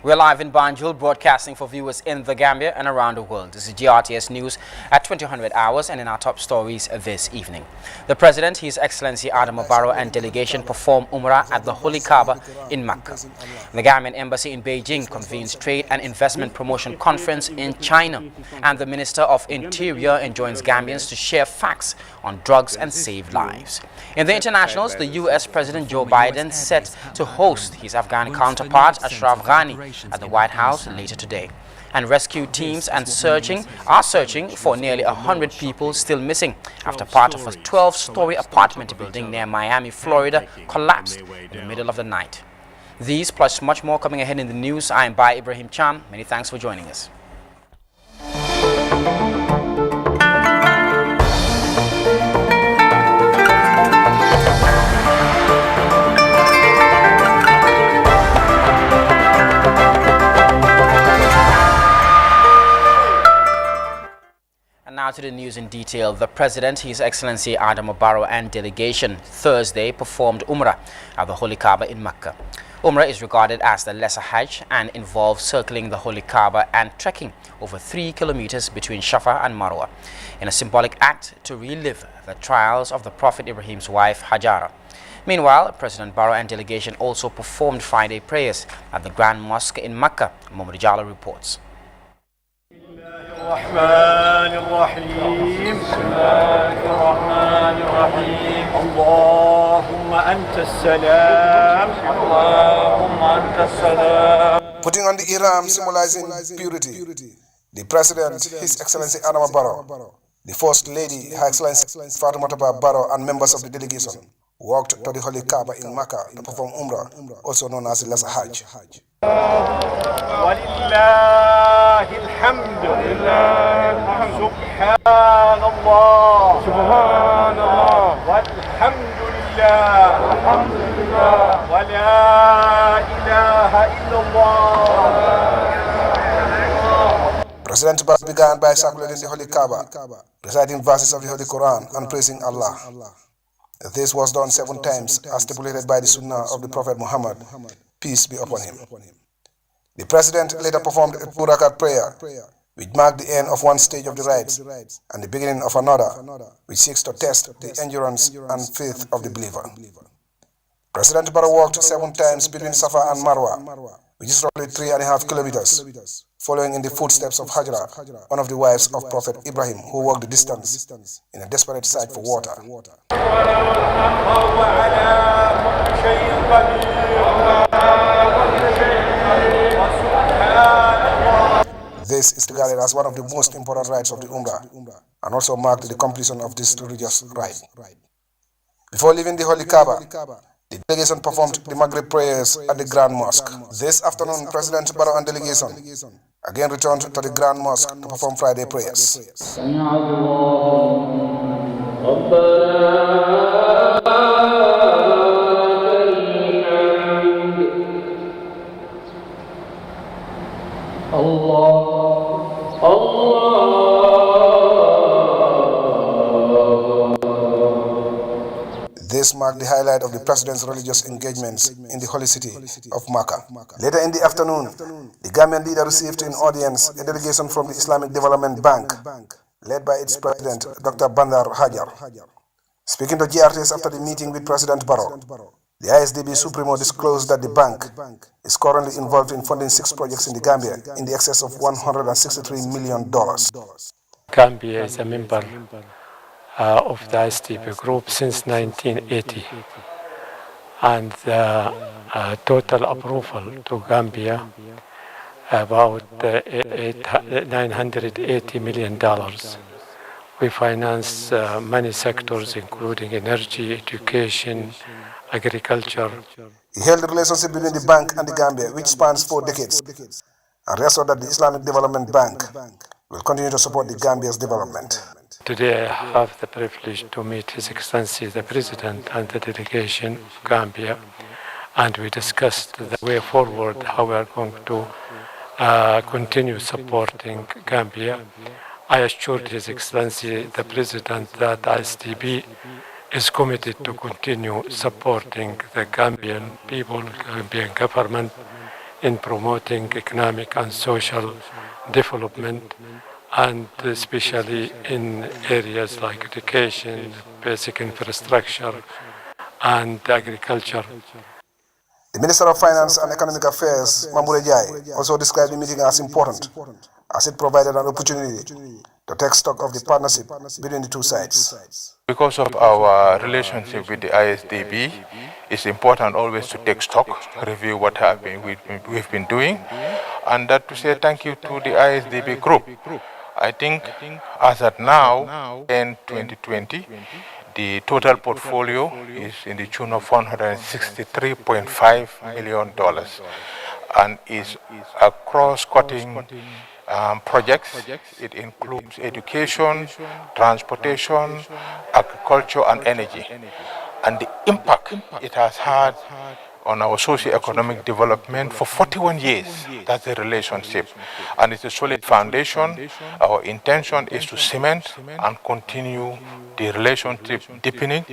We're live in Banjul, broadcasting for viewers in the Gambia and around the world. This is GRTS News at 2000 hours, and in our top stories this evening. The President, His Excellency Adam Barrow, and delegation perform Umrah at the Holy Kaaba in Mecca. The Gambian Embassy in Beijing convenes Trade and Investment Promotion Conference in China. And the Minister of Interior enjoins Gambians to share facts on drugs and save lives. In the internationals, the U.S. President Joe Biden set to host his Afghan counterpart Ashraf Ghani at the White House later today. And rescue teams are searching for nearly 100 people still missing after part of a 12-story apartment building near Miami, Florida collapsed in the middle of the night. These plus much more coming ahead in the news. I am Bai Ibrahim Cham. Many thanks for joining us. Now to the news in detail. The President, His Excellency Adam Barrow, and delegation Thursday performed Umrah at the Holy Kaaba in Mecca. Umrah is regarded as the lesser Hajj and involves circling the Holy Kaaba and trekking over 3 kilometers between Shafa and Marwa in a symbolic act to relive the trials of the Prophet Ibrahim's wife Hajara. Meanwhile, President Barrow and delegation also performed Friday prayers at the Grand Mosque in Mecca. Mohamed Jala reports. الرحمن الرحيم بسم الله الرحمن الرحيم اللهم أنت السلام اللهم أنت السلام. Putting on the ihram symbolizing purity, the President, His Excellency Adam Barrow, the First Lady, Her Excellency Fatimata Barrow, and members of the delegation walked to the Holy Kaaba in Mecca to perform Umrah, also known as the Lesser Hajj. ولله الحمد سبحان الله والحمد لله ولا إله إلا الله. President Barrow began by circulating the Holy Kaaba, reciting verses of the Holy Quran and praising Allah. This was done 7 times as stipulated by the Sunnah of the Prophet Muhammad, peace be upon him. The President later performed a 2-rakat prayer, which marked the end of one stage of the rites and the beginning of another, which seeks to test the endurance and faith of the believer. President Barrow walked 7 times between Safa and Marwa, which is roughly 3.5 kilometers, following in the footsteps of Hajra, one of the wives of Prophet Ibrahim, who walked the distance in a desperate search for water. This is regarded as one of the most important rites of the Umrah and also marked the completion of this religious rite. Before leaving the Holy Kaaba, the delegation performed the Maghrib prayers at the Grand Mosque. This afternoon, President Barrow and delegation again returned to the Grand Mosque to perform Friday prayers. This marked the highlight of the President's religious engagements in the holy city of Mecca. Later in the afternoon, the Gambian leader received in audience a delegation from the Islamic Development Bank, led by its President, Dr. Bandar Hajar. Speaking to GRTS after the meeting with President Barrow, the ISDB Supremo disclosed that the bank is currently involved in funding 6 projects in the Gambia in the excess of $163 million. Gambia is a member of the ISDB group since 1980, and the total approval to Gambia about $980 million. We finance many sectors including energy, education, agriculture. He held the relationship between the bank and the Gambia, which spans 4 decades, and reassured that the Islamic Development Bank will continue to support the Gambia's development. Today I have the privilege to meet His Excellency the President and the delegation of Gambia, and we discussed the way forward, how we are going to continue supporting Gambia. I assured His Excellency the President that ISDB is committed to continue supporting the Gambian people, Gambian government in promoting economic and social development, and especially in areas like education, basic infrastructure, and agriculture. The Minister of Finance and Economic Affairs, Mamure Jai, also described the meeting as important, as it provided an opportunity to take stock of the partnership between the two sides. Because of our relationship with the ISDB, it's important always to take stock, review what we've been doing, and that to say thank you to the ISDB group. I think as at now, in 2020, the total portfolio is in the tune of $163.5 million and is a cross-cutting projects. It includes education, transportation, agriculture, and energy. And the impact it has had on our socio-economic development for 41 years. That's the relationship. And it's a solid foundation. Our intention is to cement and continue the relationship deepening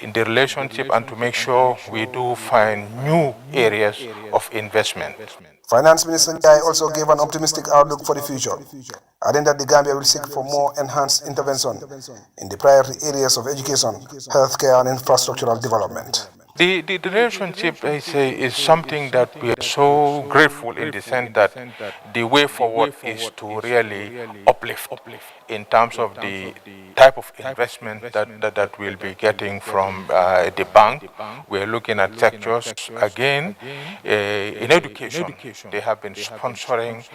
in the relationship and to make sure we do find new areas of investment. Finance Minister Njai also gave an optimistic outlook for the future, adding that the Gambia will seek for more enhanced intervention in the priority areas of education, healthcare, and infrastructural development. The relationship, I say, is something that we are so grateful in the sense that the way forward is to really uplift in terms of the type of investment that we'll be getting from the bank. We're looking at sectors, again, in education. They have been sponsoring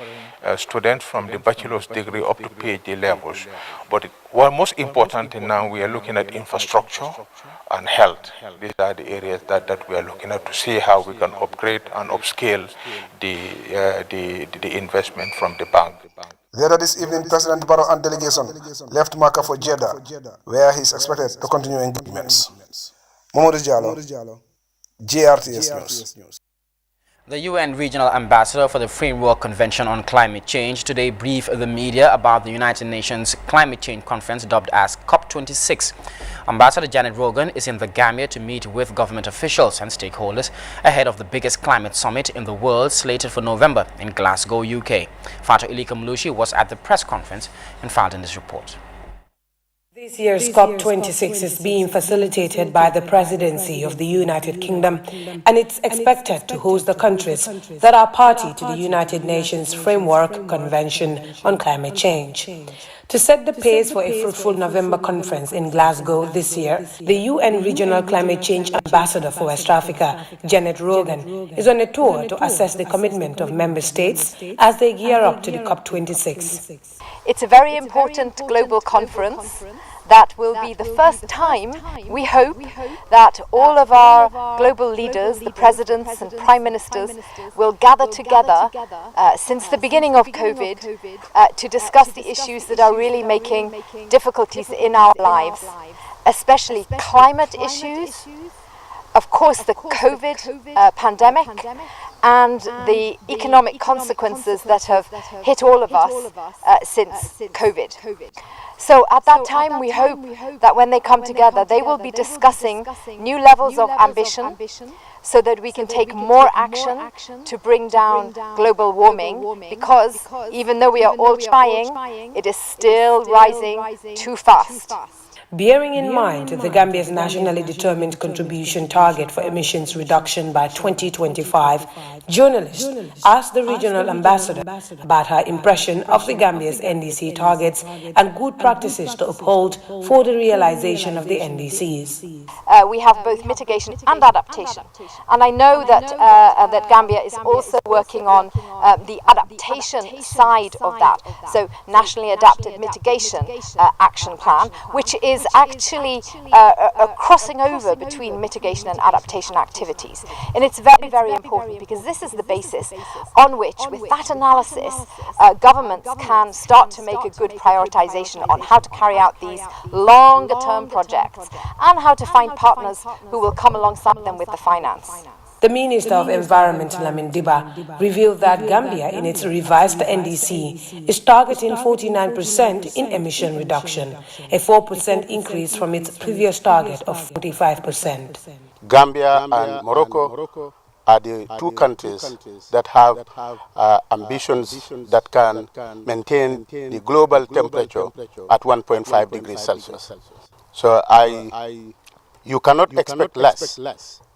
students from the bachelor's degree up to PhD levels. But what most important now, we are looking at infrastructure and health. These are the areas that we are looking at to see how we can upgrade and upscale the investment from the bank. Later this evening, President Barrow and delegation left Maka for Jeddah, where he is expected to continue engagements. Momodu Jallo, GRTS News. The UN Regional Ambassador for the Framework Convention on Climate Change today briefed the media about the United Nations Climate Change Conference dubbed as COP26. Ambassador Janet Rogan is in the Gambia to meet with government officials and stakeholders ahead of the biggest climate summit in the world slated for November in Glasgow, UK. Fatou Ilika Mulushi was at the press conference and filed in this report. This year's COP26 is being facilitated by the Presidency of the United Kingdom, and it's expected to host the countries that are party to the United Nations Framework Convention on Climate Change. To set the pace for a fruitful November conference in Glasgow this year, the UN Regional Climate Change Ambassador for West Africa, Janet Rogan, is on a tour to assess the commitment of member states as they gear up to the COP26. It's a very important global conference that will be the first time, we hope, that all of our global leaders, the presidents and prime ministers, will gather together since the beginning of COVID to discuss the issues that are really making difficulties in our lives, especially climate issues, of course the COVID pandemic, and the economic consequences that have hit all of us since COVID. So at that time, we hope that when they come together, they will be discussing new levels of ambition so that we can take more action to bring down global warming, because even though we are all trying, it is still rising too fast. Bearing in mind the Gambia's nationally determined contribution target for emissions reduction by 2025, journalists asked the regional ambassador about her impression of the Gambia's NDC targets and good practices to uphold for the realization of the NDCs. We have both mitigation and adaptation, and I know that that Gambia is also working on the adaptation side of that. So, nationally adapted mitigation action plan, which is actually a crossing over between mitigation and adaptation activities. And it's very, very important, because this is the basis on which, with that analysis, governments can start to make a good prioritization on how to carry out these longer term projects and how to find partners who will come alongside them with the finance. The Minister of Environment, Lamin Diba, revealed that Gambia, in its revised NDC, is targeting 49% in emission reduction, a 4% increase from its previous target of 45%. Gambia and Morocco are the two countries that have ambitions that can maintain the global temperature at 1.5 degrees Celsius. So you cannot expect less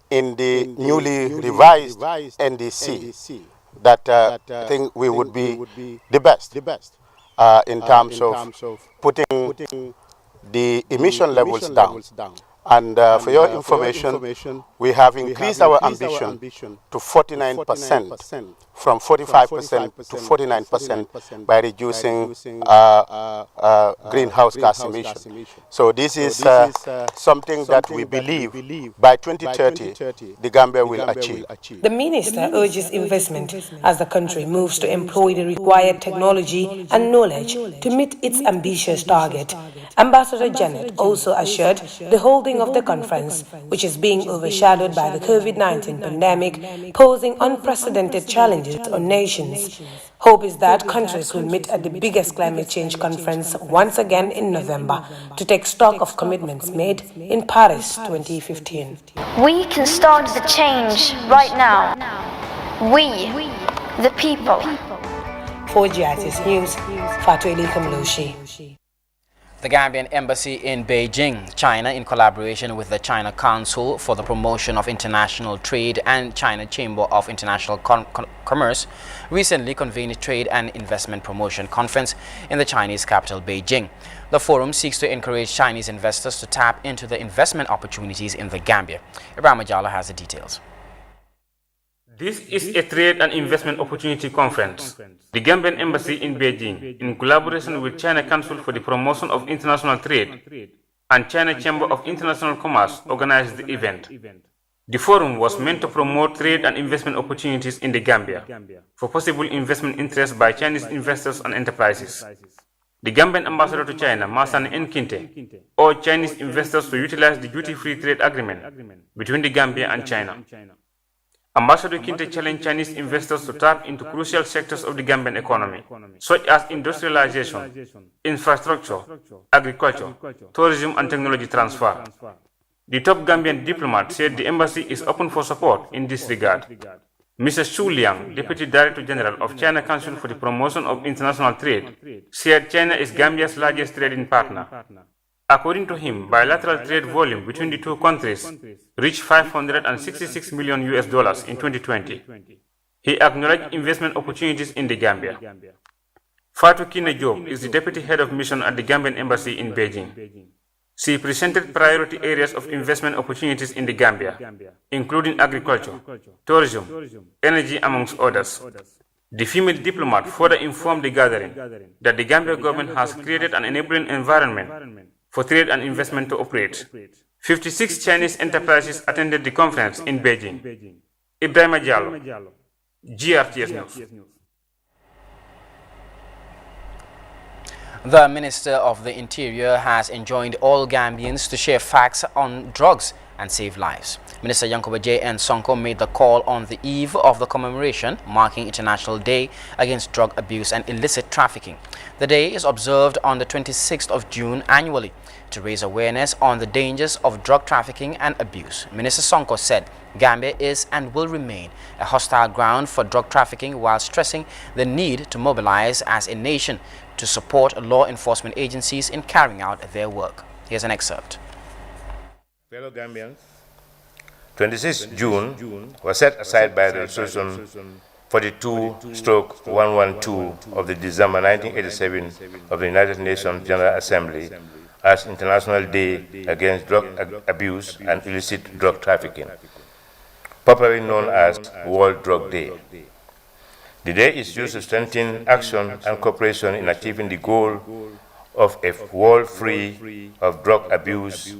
in the newly revised NDC. That I think we would be the best in terms of putting the emission levels down. And for your information, we have increased our ambition to 49%, from 45% to 49% by reducing greenhouse gas emissions. So this is something that we believe by 2030 the Gambia will achieve. The minister urges investment as the country moves to employ the required technology and knowledge to meet its ambitious target. Ambassador Janet also assured the holding of the conference, which is being overshadowed by the COVID-19 pandemic, posing unprecedented challenges on nations. Hope is that countries will meet at the biggest climate change conference once again in November to take stock of commitments made in Paris 2015. We can start the change right now. We, the people. For GRTS News, Fatueli Kamloshi. The Gambian Embassy in Beijing, China, in collaboration with the China Council for the Promotion of International Trade and China Chamber of International Commerce, recently convened a Trade and Investment Promotion Conference in the Chinese capital, Beijing. The forum seeks to encourage Chinese investors to tap into the investment opportunities in the Gambia. Ibrahim Ajala has the details. This is a trade and investment opportunity conference. The Gambian Embassy in Beijing, in collaboration with China Council for the Promotion of International Trade and China Chamber of International Commerce, organized the event. The forum was meant to promote trade and investment opportunities in the Gambia for possible investment interests by Chinese investors and enterprises. The Gambian ambassador to China, Masan Nkinte, urged Chinese investors to utilize the duty-free trade agreement between the Gambia and China. Ambassador Kinte challenged Chinese investors to tap into crucial sectors of the Gambian economy, such as industrialization, infrastructure, agriculture, tourism and technology transfer. The top Gambian diplomat said the embassy is open for support in this regard. Mr. Xu Liang, Deputy Director General of China Council for the Promotion of International Trade, said China is Gambia's largest trading partner. According to him, bilateral trade volume between the two countries reached $566 million in 2020. He acknowledged investment opportunities in the Gambia. Fatou Kine Diop is the deputy head of mission at the Gambian Embassy in Beijing. She presented priority areas of investment opportunities in the Gambia, including agriculture, tourism, energy, amongst others. The female diplomat further informed the gathering that the Gambia government has created an enabling environment for trade and investment to operate. 56 Chinese enterprises attended the conference in Beijing. Ibrahim Ajalo, GRTS News. The Minister of the Interior has enjoined all Gambians to share facts on drugs and save lives. Minister Yankuba J.N. Sonko made the call on the eve of the commemoration marking International Day Against Drug Abuse and Illicit Trafficking. The day is observed on the 26th of June annually to raise awareness on the dangers of drug trafficking and abuse. Minister Sonko said Gambia is and will remain a hostile ground for drug trafficking, while stressing the need to mobilize as a nation to support law enforcement agencies in carrying out their work. Here's an excerpt. Fellow Gambians, 26 June was set aside by the Resolution 42/112 of the December 1987 of the United Nations General Assembly as International Day Against Drug Abuse and Illicit Drug Trafficking, popularly known as World Drug Day. The day is used to strengthen action and cooperation in achieving the goal of a world free of drug abuse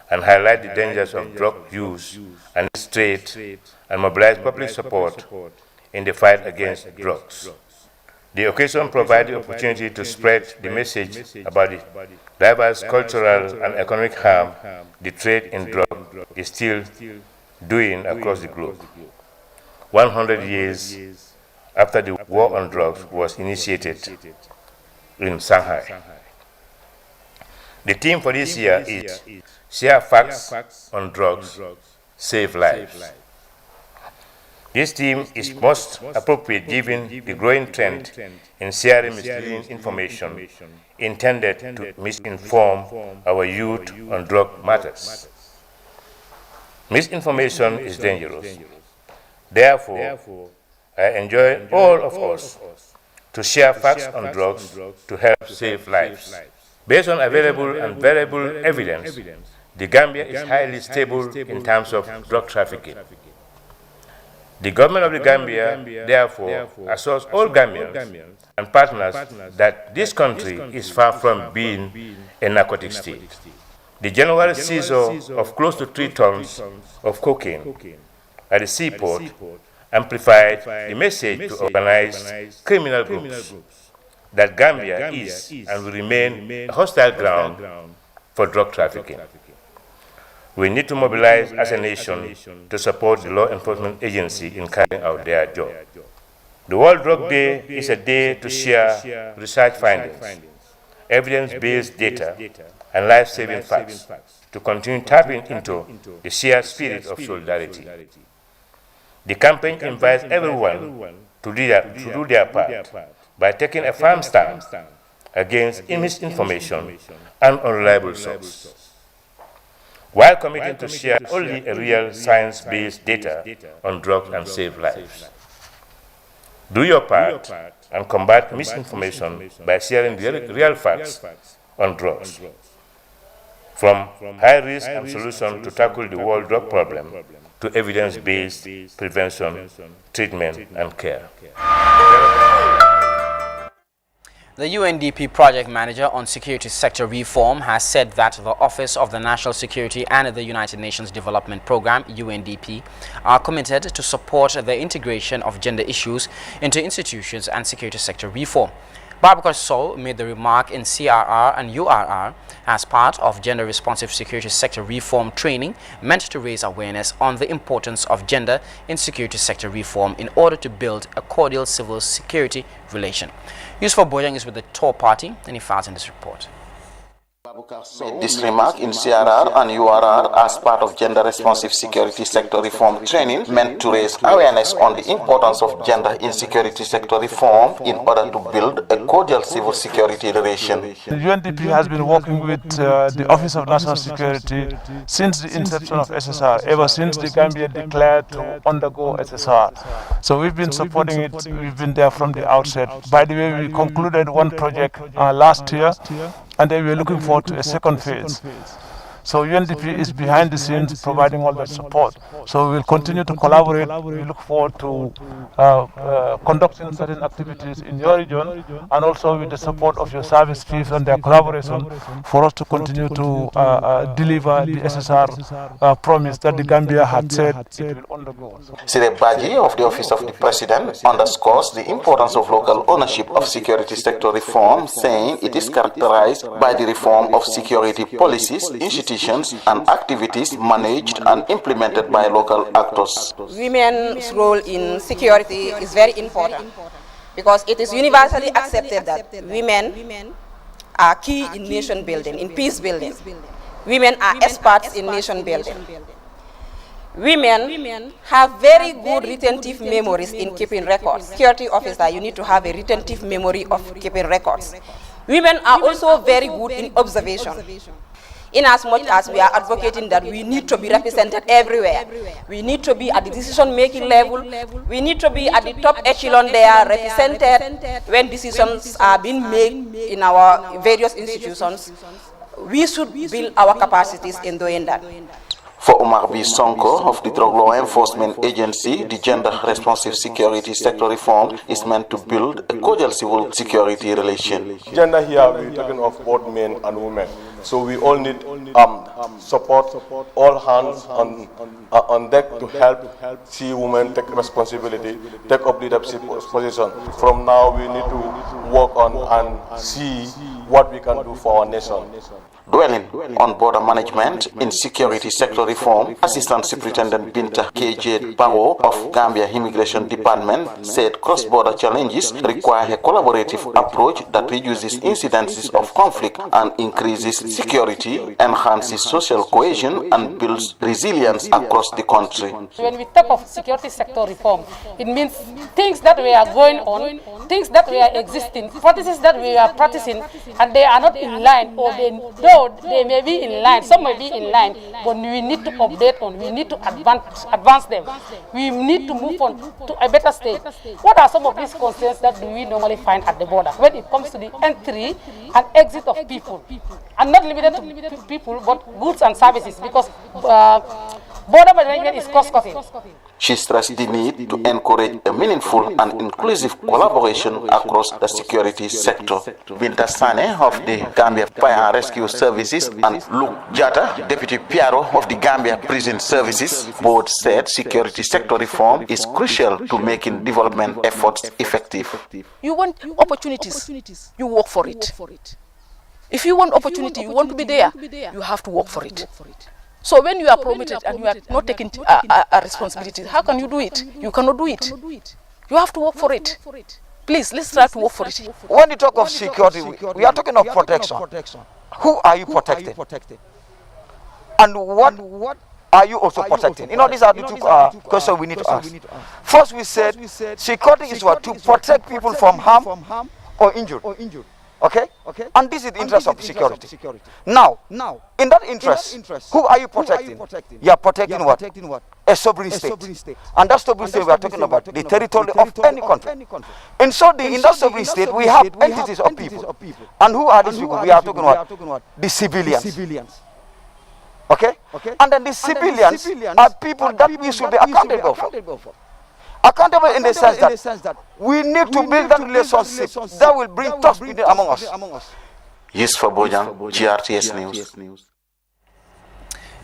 and highlight the dangers of drug use and its trade, and mobilize public support in the fight against drugs. The occasion provides the opportunity to spread the message about the diverse cultural and economic harm the trade in drugs is still doing across the globe. 100 years after the war on drugs was initiated in Shanghai. The theme for this year is Share Facts on Drugs, Save Lives. This theme is most appropriate given the growing trend in sharing misleading information intended to misinform our youth on drug matters. Misinformation is dangerous. Therefore, I enjoin all of us to share facts on drugs to help save lives. Based on available and variable evidence, the Gambia is highly stable in terms of drug trafficking. The government of the Gambia, therefore, assures all Gambians and partners that this country is far from being a narcotic state. The January seizure of close to 3 tons of cocaine at the seaport amplified the message to organized criminal groups that Gambia is and will remain a hostile ground for drug trafficking. We need to mobilize as a nation to support the law enforcement agency in carrying out their job. The World Drug Day is a day to share research findings, evidence-based data, and life-saving facts to continue tapping into the shared spirit of solidarity. The campaign invites everyone to do their part by taking a firm stand against misinformation and unreliable sources, while committing to share only a real science-based data on drugs and save lives. Do your part and combat misinformation by sharing real facts on drugs, from high risk and solution to tackle the world drug problem to evidence-based prevention, treatment, and care. The UNDP project manager on security sector reform has said that the Office of the National Security and the United Nations Development Programme, UNDP, are committed to support the integration of gender issues into institutions and security sector reform. Babakar Sow made the remark in CRR and URR as part of gender-responsive security sector reform training meant to raise awareness on the importance of gender in security sector reform in order to build a cordial civil security relation. Yusuf Bojang is with the Tor Party and he files in this report. This remark in CRR and URR as part of gender-responsive security sector reform training meant to raise awareness on the importance of gender in security sector reform in order to build a cordial civil security relation. The UNDP has been working with the Office of National Security since the inception of SSR, ever since the Gambia declared to undergo SSR. So we've been supporting it, we've been there from the outset. By the way, we concluded one project last year, and then we're looking forward to a second phase. So UNDP is behind the scenes providing all that support. So we will continue to collaborate. We look forward to conducting certain activities in your region and also with the support of your service chiefs and their collaboration for us to continue to deliver the SSR promise that the Gambia had said it will undergo. Sire Baji of the Office of the President underscores the importance of local ownership of security sector reform, saying it is characterized by the reform of security policies, institutions, and activities managed and implemented by local actors. Women's role in security is very important because it is universally accepted that women are key in nation building, in peace building. Women are experts in nation building. Women have very good retentive memories in keeping records. Security officer, you need to have a retentive memory of keeping records. Women are also very good in observation. In as much as we are advocating that we need to be represented everywhere. We need to be at the decision-making level. We need to be at the top echelon there, represented when decisions are being made in our various institutions. We should build our capacities in doing that. For Umar B. Sonko of the Drug Law Enforcement Agency, the gender-responsive security sector reform is meant to build a cordial civil security relation. Gender here, we're talking of both men and women. So we all need support, all hands on deck to help see women take responsibility, take up leadership position. From now, we need to work on and see what we can do for our nation. Dwelling on border management in security sector reform, Assistant Superintendent Binta KJ Barrow of Gambia Immigration Department said cross-border challenges require a collaborative approach that reduces incidences of conflict and increases security, enhances social cohesion, and builds resilience across the country. When we talk of security sector reform, it means things that we are going on, things that we are existing, practices that we are practicing, and they are not in line, or they may be in line, some may be in line, but we need to update on, we need to advance them. We need to move on to a better state. What are some of these concerns that we normally find at the border when it comes to the entry and exit of people? And not limited to people, but goods and services, because border management is cost-cutting. She stressed the need to encourage a meaningful and inclusive collaboration across the security sector. Binta Sane of the Gambia Fire and Rescue Services and Luke Jata, Deputy PRO of the Gambia Prison Services, both said security sector reform is crucial to making development efforts effective. You want opportunities, you work for it. If you want opportunity, you want to be there, you have to work for it. So when you are promoted and you are not taking a responsibility, how can you do it? You cannot do it. You have to work for it. Please, let's try to work for it. When you talk of security, we are talking of protection. Who are you protecting? And what are you also protecting? You know, these are the two questions we need to ask. First, we said security is what? To protect people from harm or injury. Okay? And this is the interest of security. Now, in that interest, who are you protecting? You are protecting what? A sovereign state. And that sovereign state we are talking about, the territory of any country. And so in that sovereign state, we have entities of people. And who are these people? We are talking about the civilians. Okay? And then the civilians are people that we should be accountable for. Accountable in the sense that we need to build that relationship that will bring trust among us. Yusuf Bojang, GRTS News.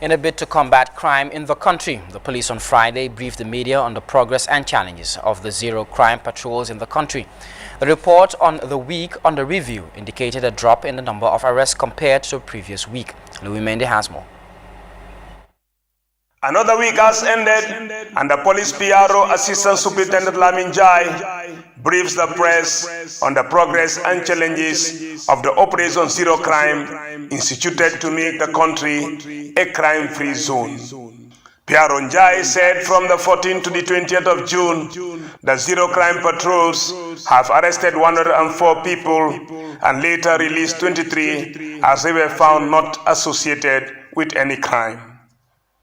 In a bid to combat crime in the country, the police on Friday briefed the media on the progress and challenges of the zero crime patrols in the country. The report on the week under review indicated a drop in the number of arrests compared to the previous week. Louis Mende has more. Another week has ended, and the police PRO Assistant Superintendent Lamin Jai briefs the press on the progress and challenges of the Operation Zero Crime instituted to make the country a crime-free zone. PRO Jai said from the 14th to the 20th of June, the Zero Crime patrols have arrested 104 people and later released 23 as they were found not associated with any crime.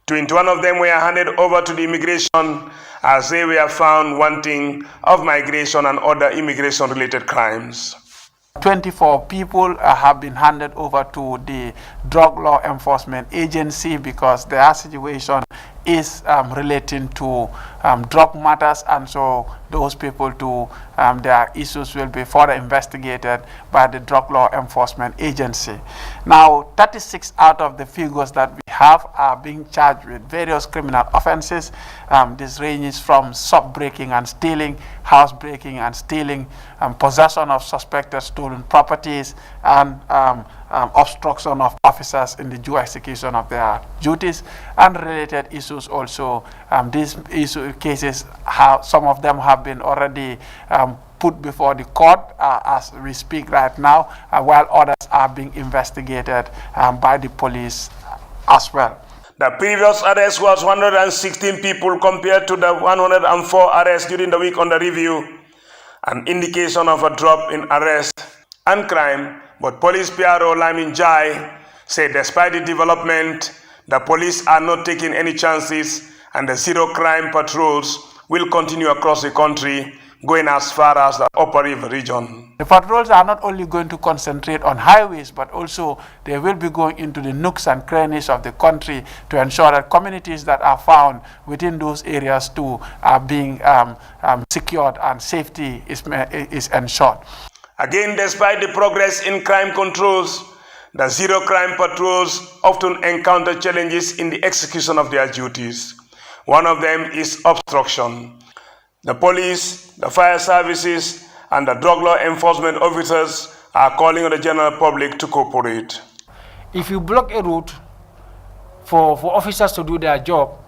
21 of them were handed over to the immigration as they were found wanting of migration and other immigration-related crimes. 24 people have been handed over to the Drug Law Enforcement Agency because their situation is relating to drug matters, and so those people too, their issues will be further investigated by the Drug Law Enforcement Agency. Now, 36 out of the figures that we have are being charged with various criminal offenses. This ranges from sub-breaking and stealing, house-breaking and stealing, possession of suspected stolen properties, and obstruction of officers in the due execution of their duties, and related issues also. These cases, some of them have been already put before the court as we speak right now, while others are being investigated by the police as well. The previous arrest was 116 people compared to the 104 arrests during the week under review, an indication of a drop in arrest and crime. But Police PRO Lamin Jai said despite the development, the police are not taking any chances and the zero crime patrols will continue across the country, going as far as the Upper River region. The patrols are not only going to concentrate on highways, but also they will be going into the nooks and crannies of the country to ensure that communities that are found within those areas too are being secured and safety is ensured. Again, despite the progress in crime controls, the zero crime patrols often encounter challenges in the execution of their duties. One of them is obstruction. The police, the fire services, and the drug law enforcement officers are calling on the general public to cooperate. if you block a route for officers to do their job,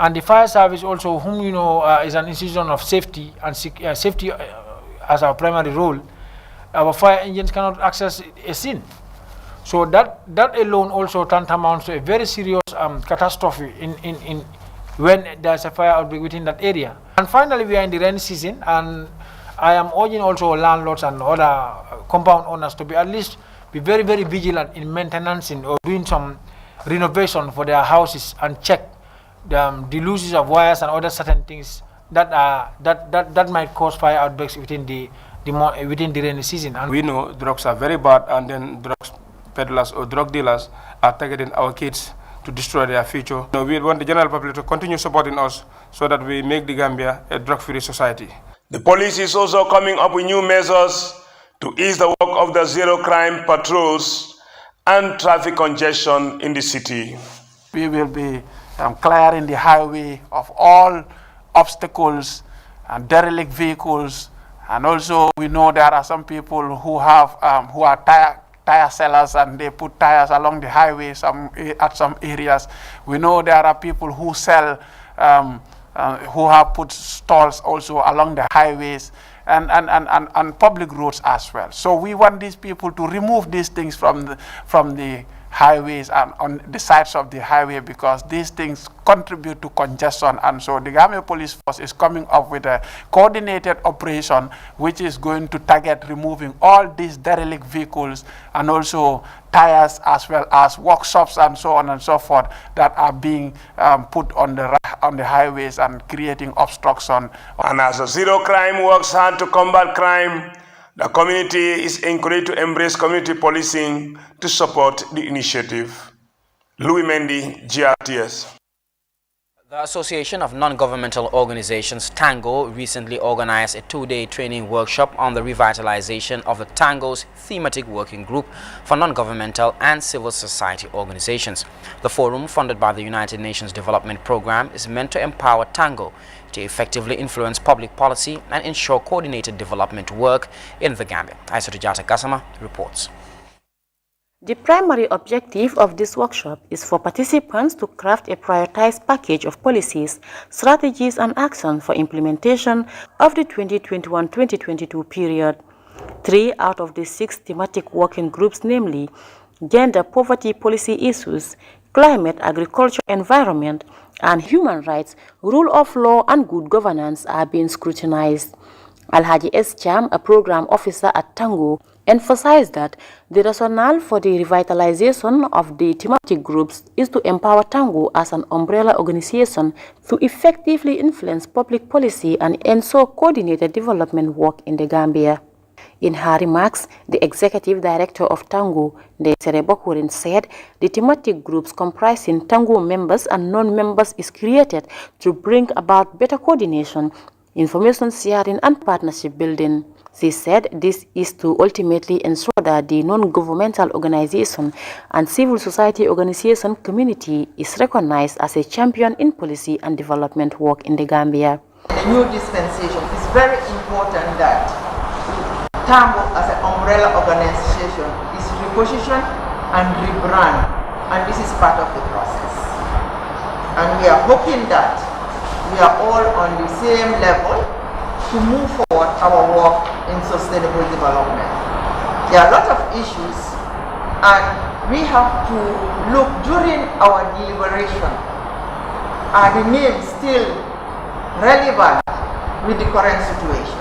and the fire service also, whom you know is an institution of safety and safety as our primary role, our fire engines cannot access a scene. So that alone also tantamounts to a very serious catastrophe in when there's a fire outbreak within that area. And finally, we are in the rainy season, and I am urging also landlords and other compound owners to be at least be very, very vigilant in maintaining or doing some renovation for their houses and check the losses of wires and other certain things that might cause fire outbreaks within the rainy season. And we know drugs are very bad, and then drugs peddlers or drug dealers are targeting our kids to destroy their future. We want the general public to continue supporting us so that we make the Gambia a drug-free society. The police is also coming up with new measures to ease the work of the zero crime patrols and traffic congestion in the city. We will be clearing the highway of all obstacles and derelict vehicles, and also we know there are some people who are tire sellers, and they put tires along the highway at some areas. We know there are people who sell who have put stalls also along the highways and public roads as well. So we want these people to remove these things from the highways and on the sides of the highway, because these things contribute to congestion. And so the Gambia Police Force is coming up with a coordinated operation which is going to target removing all these derelict vehicles and also tires, as well as workshops and so on and so forth, that are being put on the highways and creating obstruction. And as a zero crime works hard to combat crime, the community is encouraged to embrace community policing to support the initiative. Louis Mendy, GRTS. The Association of Non-Governmental Organizations, Tango, recently organized a 2-day training workshop on the revitalization of the Tango's thematic working group for non-governmental and civil society organizations. The forum, funded by the United Nations Development Program, is meant to empower Tango to effectively influence public policy and ensure coordinated development work in the Gambia. Aissatou Jata Gassama reports. The primary objective of this workshop is for participants to craft a prioritized package of policies, strategies and action for implementation of the 2021-2022 period. 3 out of the 6 thematic working groups, namely gender poverty policy issues, climate, agriculture, environment, and human rights, rule of law and good governance, are being scrutinized. Alhaji S. Cham, a program officer at Tango, emphasized that the rationale for the revitalization of the thematic groups is to empower Tango as an umbrella organization to effectively influence public policy and ensure coordinated development work in the Gambia. In her remarks, the executive director of Tango, Ndesere Bokurin, said the thematic groups comprising Tango members and non-members is created to bring about better coordination, information sharing and partnership building. She said this is to ultimately ensure that the non-governmental organization and civil society organization community is recognized as a champion in policy and development work in the Gambia. The new dispensation is very important that Tango as an umbrella organization is repositioned and rebrand, and this is part of the process. And we are hoping that we are all on the same level to move forward our work in sustainable development. There are a lot of issues, and we have to look during our deliberation, are the names still relevant with the current situation?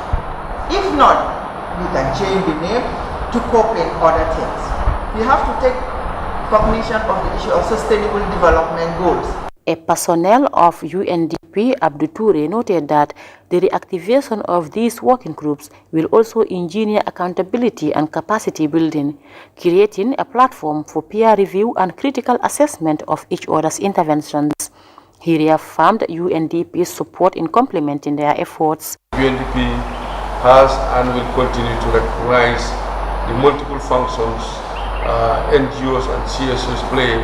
If not, we can change the name to cope in other things. We have to take cognition of the issue of sustainable development goals. A personnel of UNDP, Abdou Toure, noted that the reactivation of these working groups will also engineer accountability and capacity building, creating a platform for peer review and critical assessment of each other's interventions. He reaffirmed UNDP's support in complementing their efforts. UNDP has and will continue to recognize the multiple functions NGOs and CSOs play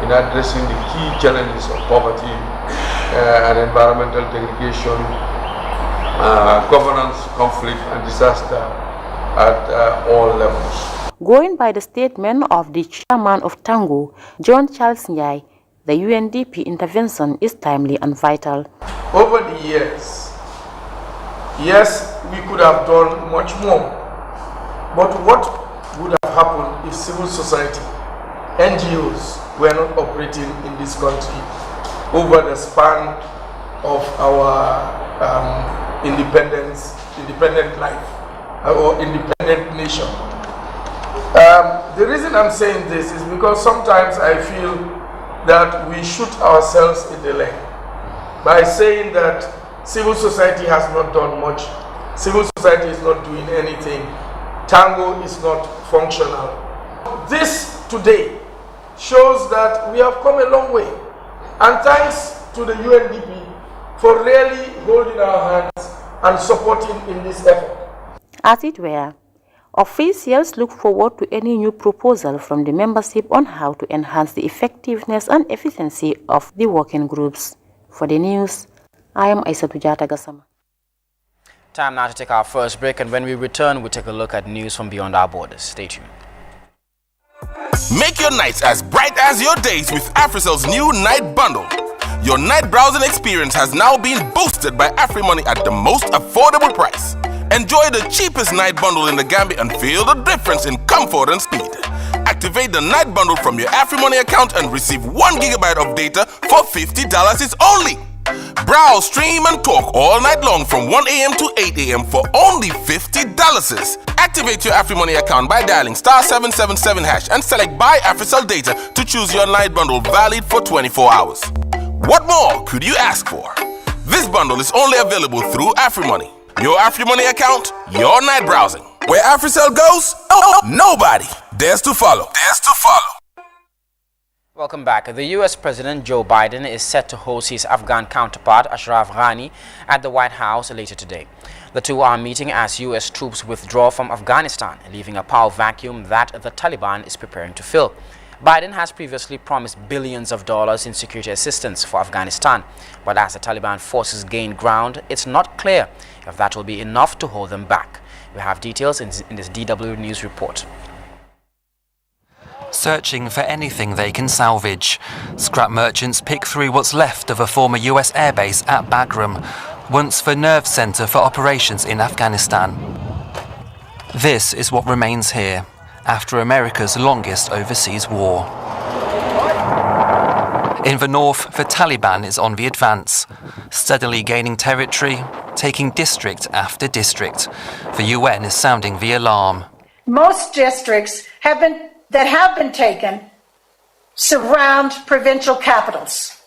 in addressing the key challenges of poverty and environmental degradation, governance, conflict and disaster at all levels. Going by the statement of the chairman of Tango, John Charles Nyai, the UNDP intervention is timely and vital. Over the years, yes, we could have done much more. But what would have happened if civil society, NGOs, were not operating in this country over the span of our independent life, our independent nation? The reason I'm saying this is because sometimes I feel that we shoot ourselves in the leg by saying that civil society has not done much, civil society is not doing anything, Tango is not functional. This today shows that we have come a long way, and thanks to the UNDP for really holding our hands and supporting in this effort. As it were, officials look forward to any new proposal from the membership on how to enhance the effectiveness and efficiency of the working groups. For the news, I am Aissatou Jata Gassama. Time now to take our first break, and when we return, we'll take a look at news from beyond our borders. Stay tuned. Make your nights as bright as your days with Africell's new night bundle. Your night browsing experience has now been boosted by AfriMoney at the most affordable price. Enjoy the cheapest night bundle in the Gambia and feel the difference in comfort and speed. Activate the night bundle from your AfriMoney account and receive 1 GB of data for $50 is only. Browse, stream and talk all night long from 1 a.m. to 8 a.m. for only $50. Activate your AfriMoney account by dialing *777# and select Buy Africell Data to choose your night bundle valid for 24 hours. What more could you ask for? This bundle is only available through AfriMoney. Your AfriMoney account, your night browsing. Where Africell goes, nobody dares to follow. Welcome back. The U.S. President Joe Biden is set to host his Afghan counterpart Ashraf Ghani at the White House later today. The two are meeting as U.S. troops withdraw from Afghanistan, leaving a power vacuum that the Taliban is preparing to fill. Biden has previously promised billions of dollars in security assistance for Afghanistan, but as the Taliban forces gain ground, it's not clear if that will be enough to hold them back. We have details in this DW News report. Searching for anything they can salvage, scrap merchants pick through what's left of a former US airbase at Bagram, once the nerve center for operations in Afghanistan. This is what remains here after America's longest overseas war. In the north, the Taliban is on the advance, steadily gaining territory, taking district after district. The UN is sounding the alarm. Most districts that have been taken surround provincial capitals,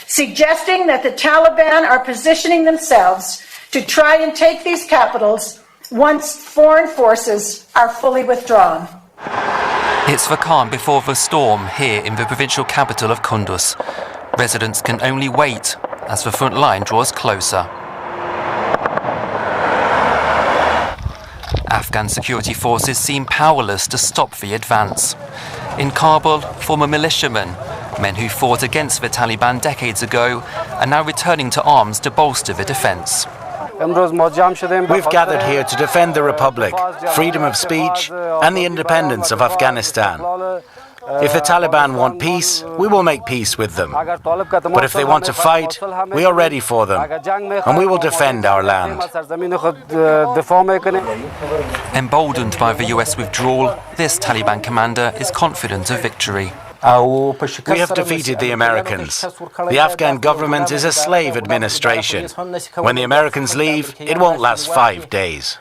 suggesting that the Taliban are positioning themselves to try and take these capitals once foreign forces are fully withdrawn. It's the calm before the storm here in the provincial capital of Kunduz. Residents can only wait as the front line draws closer. Afghan security forces seem powerless to stop the advance. In Kabul, former militiamen, men who fought against the Taliban decades ago, are now returning to arms to bolster the defense. We've gathered here to defend the Republic, freedom of speech, and the independence of Afghanistan. If the Taliban want peace, we will make peace with them. But if they want to fight, we are ready for them, and we will defend our land. Emboldened by the US withdrawal, this Taliban commander is confident of victory. We have defeated the Americans. The Afghan government is a slave administration. When the Americans leave, it won't last 5 days.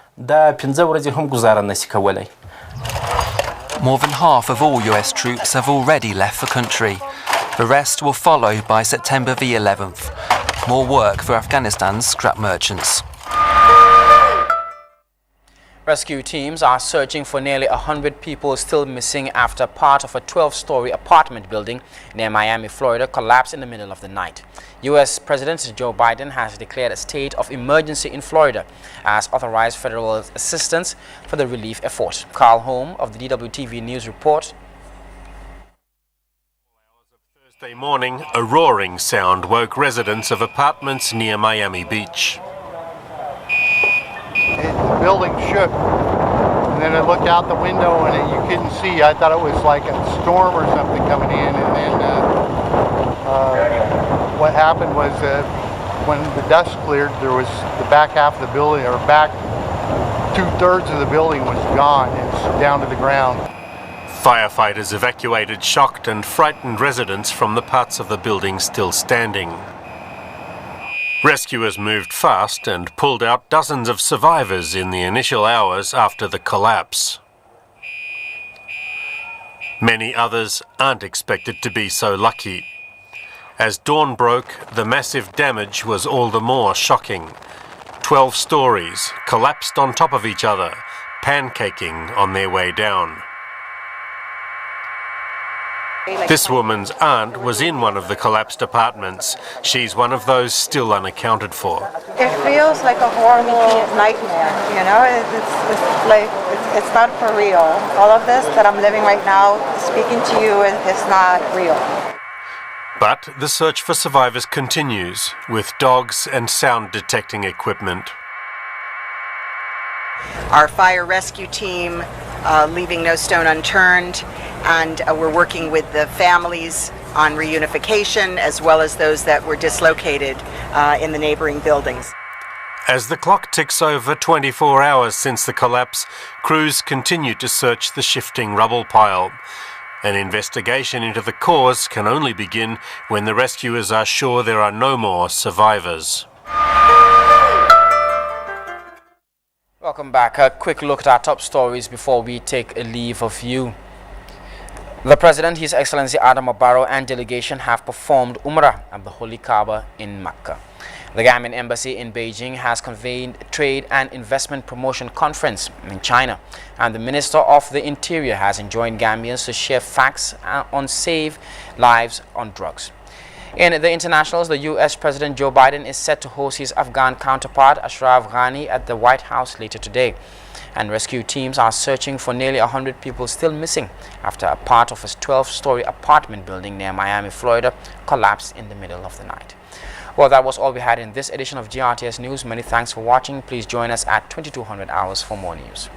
More than half of all US troops have already left the country. The rest will follow by September the 11th. More work for Afghanistan's scrap merchants. Rescue teams are searching for nearly 100 people still missing after part of a 12-story apartment building near Miami, Florida collapsed in the middle of the night. U.S. President Joe Biden has declared a state of emergency in Florida as authorized federal assistance for the relief effort. Carl Holm of the DWTV News report. Thursday morning, a roaring sound woke residents of apartments near Miami Beach. The building shook. then I looked out the window and you couldn't see. I thought it was like a storm or something coming in. And then what happened was when the dust cleared, there was the back half of the building, or back 2/3 of the building was gone. It's down to the ground. Firefighters evacuated shocked and frightened residents from the parts of the building still standing. Rescuers moved fast and pulled out dozens of survivors in the initial hours after the collapse. Many others aren't expected to be so lucky. As dawn broke, the massive damage was all the more shocking. 12 stories collapsed on top of each other, pancaking on their way down. This woman's aunt was in one of the collapsed apartments. She's one of those still unaccounted for. It feels like a horrible nightmare, you know? It's not for real. All of this that I'm living right now, speaking to you, is not real. But the search for survivors continues, with dogs and sound detecting equipment. Our fire rescue team leaving no stone unturned, and we're working with the families on reunification as well as those that were dislocated in the neighboring buildings. As the clock ticks over 24 hours since the collapse, crews continue to search the shifting rubble pile. An investigation into the cause can only begin when the rescuers are sure there are no more survivors. Welcome back. A quick look at our top stories before we take a leave of you. The President, His Excellency Adama Barrow, and delegation have performed Umrah at the Holy Kaaba in Mecca. The Gambian Embassy in Beijing has convened a trade and investment promotion conference in China, and the Minister of the Interior has enjoined Gambians to share facts on save lives on drugs. In the internationals, the U.S. President Joe Biden is set to host his Afghan counterpart Ashraf Ghani at the White House later today. And rescue teams are searching for nearly 100 people still missing after a part of a 12-story apartment building near Miami, Florida collapsed in the middle of the night. Well, that was all we had in this edition of GRTS News. Many thanks for watching. Please join us at 2200 hours for more news.